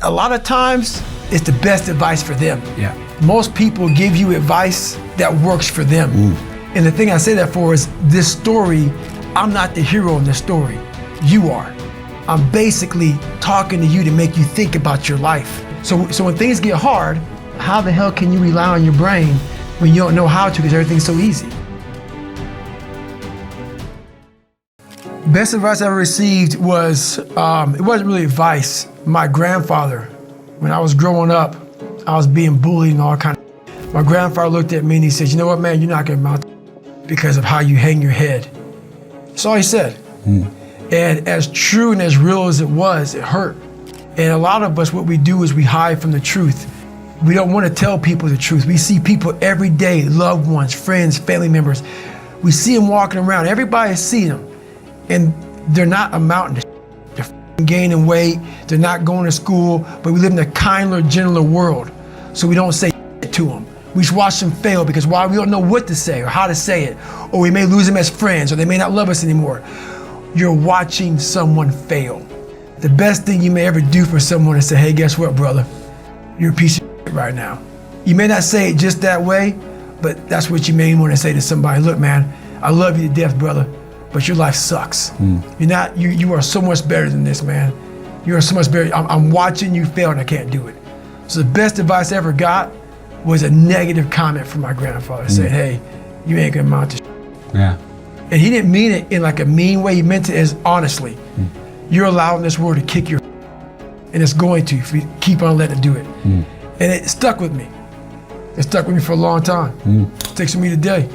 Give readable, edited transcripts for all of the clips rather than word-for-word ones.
A lot of times, it's the best advice for them. Yeah. Most people give you advice that works for them. And the thing I say that for is this story, I'm not the hero in this story. You are. I'm basically talking to you to make you think about your life. So when things get hard, how the hell can you rely on your brain when you don't know how to because everything's so easy? Best advice I ever received was, it wasn't really advice. My grandfather, when I was growing up, I was being bullied and all kinds of. My grandfather looked at me and he said, you know what, man, you're not gonna amount because of how you hang your head. That's all he said. And as true and as real as it was, it hurt. And a lot of us, what we do is we hide from the truth. We don't want to tell people the truth. We see people every day, loved ones, friends, family members. We see them walking around. Everybody sees them. And they're not amounting to they're gaining weight. They're not going to school. But we live in a kinder, gentler world. So we don't say to them. We just watch them fail because why? We don't know what to say or how to say it. Or we may lose them as friends or they may not love us anymore. You're watching someone fail. The best thing you may ever do for someone is say, hey, guess what, brother? You're a piece of shit right now. You may not say it just that way, but that's what you may want to say to somebody. Look, man, I love you to death, brother, but your life sucks. You are so much better than this, man. You are so much better. I'm watching you fail and I can't do it. So the best advice I ever got was a negative comment from my grandfather saying, hey, you ain't gonna amount to shit. Yeah. And he didn't mean it in like a mean way. He meant it as honestly. You're allowing this world to kick your and it's going to if you keep on letting it do it. And it stuck with me. It stuck with me for a long time. It sticks with me today.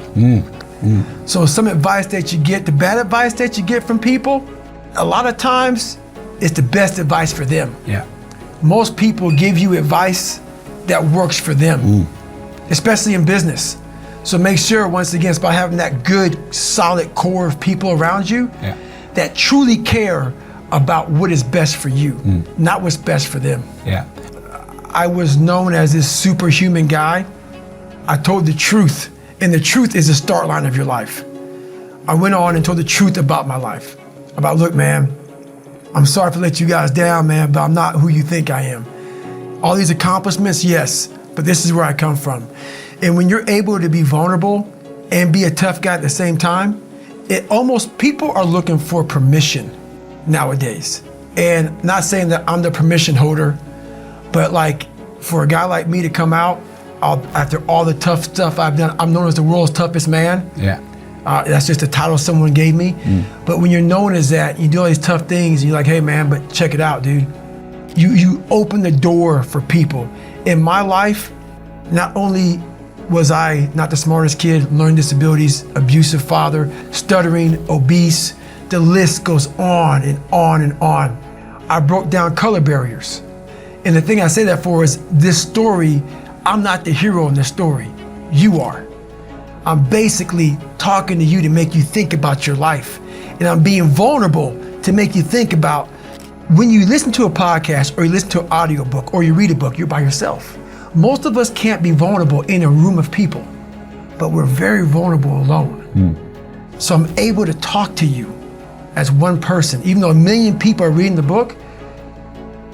So some advice that you get, the bad advice that you get from people, a lot of times it's the best advice for them. Yeah. Most people give you advice that works for them, especially in business. So make sure, once again, it's about having that good, solid core of people around you that truly care about what is best for you, not what's best for them. Yeah. I was known as this superhuman guy. I told the truth, and the truth is the start line of your life. I went on and told the truth about my life. About, look, man, I'm sorry for letting you guys down, man, but I'm not who you think I am. All these accomplishments, yes, but this is where I come from. And when you're able to be vulnerable and be a tough guy at the same time, people are looking for permission nowadays. And not saying that I'm the permission holder, but like for a guy like me to come out after all the tough stuff I've done, I'm known as the world's toughest man. Yeah. That's just a title someone gave me. But when you're known as that, you do all these tough things, and you're like, hey man, but check it out, dude. You open the door for people. In my life, not only was I not the smartest kid, learning disabilities, abusive father, stuttering, obese, the list goes on and on and on. I broke down color barriers. And the thing I say that for is this story, I'm not the hero in this story. You are. I'm basically talking to you to make you think about your life. And I'm being vulnerable to make you think about when you listen to a podcast or you listen to an audiobook or you read a book, you're by yourself. Most of us can't be vulnerable in a room of people, but we're very vulnerable alone. So I'm able to talk to you as one person. Even though 1 million people are reading the book,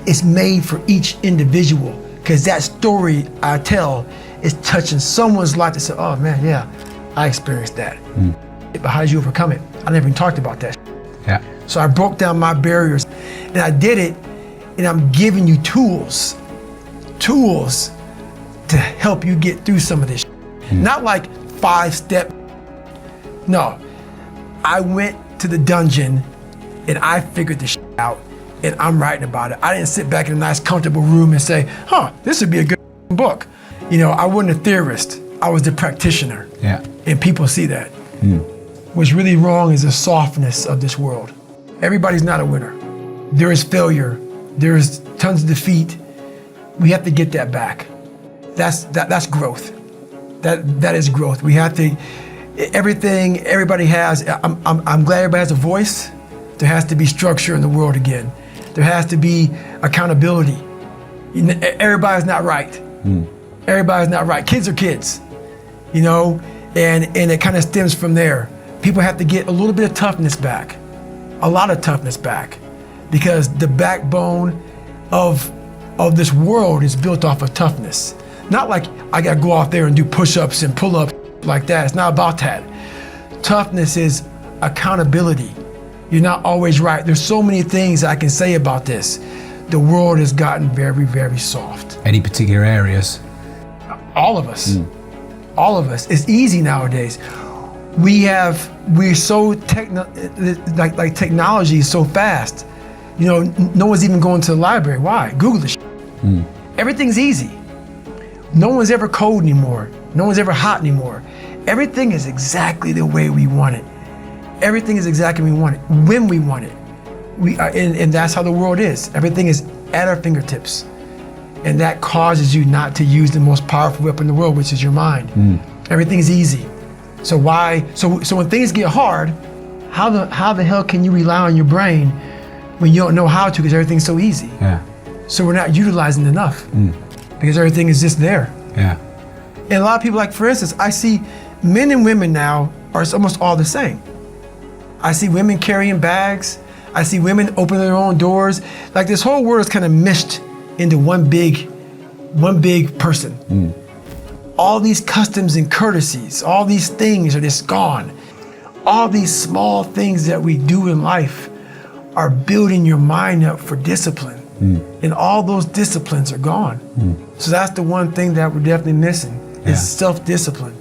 it's made for each individual, because that story I tell is touching someone's life to say, oh man, yeah, I experienced that. But how did you overcome it? I never even talked about that. Yeah. So I broke down my barriers and I did it, and I'm giving you tools to help you get through some of this. Not like 5-step. No, I went to the dungeon and I figured this out and I'm writing about it. I didn't sit back in a nice comfortable room and say, this would be a good book. You know, I wasn't a theorist, I was the practitioner. Yeah. And people see that. What's really wrong is the softness of this world. Everybody's not a winner. There is failure, there is tons of defeat. We have to get that back. That's growth. That is growth. We have to, everything everybody has, I'm glad everybody has a voice. There has to be structure in the world again. There has to be accountability. Everybody's not right. Everybody's not right. Kids are kids, you know, and it kind of stems from there. People have to get a little bit of toughness back, a lot of toughness back, because the backbone of of this world is built off of toughness. Not like I gotta go out there and do push-ups and pull-ups like that. It's not about that. Toughness is accountability. You're not always right. There's so many things I can say about this. The world has gotten very, very soft. Any particular areas? All of us. All of us. It's easy nowadays. We're so like technology is so fast. You know, no one's even going to the library. Why? Google the shit. Everything's easy. No one's ever cold anymore. No one's ever hot anymore. Everything is exactly the way we want it. Everything is exactly what we want it, when we want it. And that's how the world is. Everything is at our fingertips. And that causes you not to use the most powerful weapon in the world, which is your mind. Everything's easy. So when things get hard, how the hell can you rely on your brain when you don't know how to, because everything's so easy? Yeah. So we're not utilizing enough because everything is just there. Yeah. And a lot of people, like for instance, I see men and women now are almost all the same. I see women carrying bags. I see women opening their own doors. Like this whole world is kind of meshed into one big person. All these customs and courtesies, all these things are just gone. All these small things that we do in life are building your mind up for discipline. And all those disciplines are gone. So that's the one thing that we're definitely missing is self-discipline.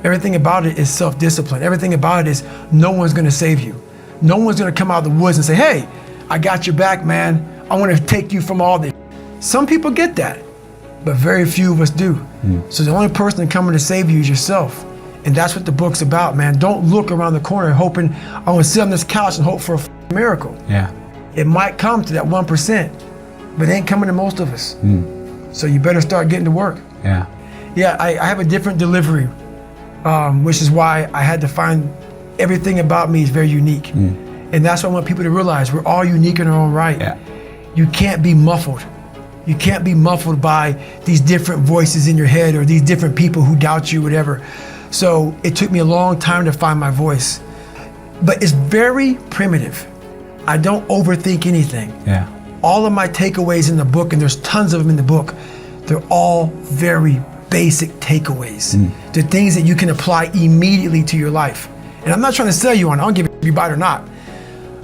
Everything about it is self-discipline. Everything about it is no one's gonna save you. No one's gonna come out of the woods and say, hey, I got your back, man. I wanna take you from all this. Some people get that, but very few of us do. So the only person coming to save you is yourself. And that's what the book's about, man. Don't look around the corner hoping, I wanna sit on this couch and hope for a miracle. Yeah. It might come to that 1%, but it ain't coming to most of us. So you better start getting to work. Yeah. Yeah, I have a different delivery, which is why I had to find everything about me is very unique. And that's what I want people to realize. We're all unique in our own right. Yeah. You can't be muffled. You can't be muffled by these different voices in your head or these different people who doubt you, whatever. So it took me a long time to find my voice. But it's very primitive. I don't overthink anything. Yeah. All of my takeaways in the book, and there's tons of them in the book, they're all very basic takeaways. The things that you can apply immediately to your life. And I'm not trying to sell you on it. I don't give a if you buy it or not.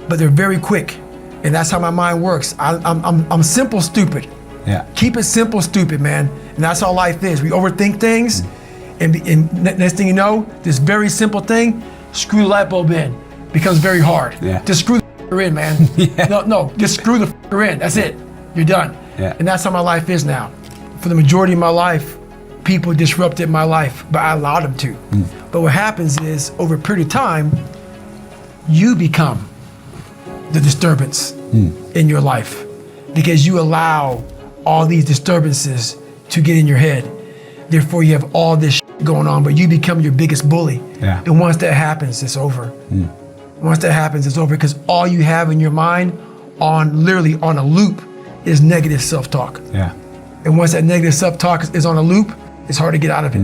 But they're very quick. And that's how my mind works. I'm simple, stupid. Yeah. Keep it simple, stupid, man. And that's how life is. We overthink things. And next thing you know, this very simple thing, screw the light bulb in. Becomes very hard. Yeah. Just screw the f***er in, man. No, just screw the f***er in. That's it. You're done. Yeah. And that's how my life is now. For the majority of my life, people disrupted my life, but I allowed them to. But what happens is, over a period of time, you become the disturbance in your life because you allow all these disturbances to get in your head. Therefore, you have all this going on, but you become your biggest bully. Yeah. And once that happens, it's over. Once that happens, it's over because all you have in your mind, literally on a loop, is negative self-talk. Yeah. And once that negative self-talk is on a loop, it's hard to get out of it.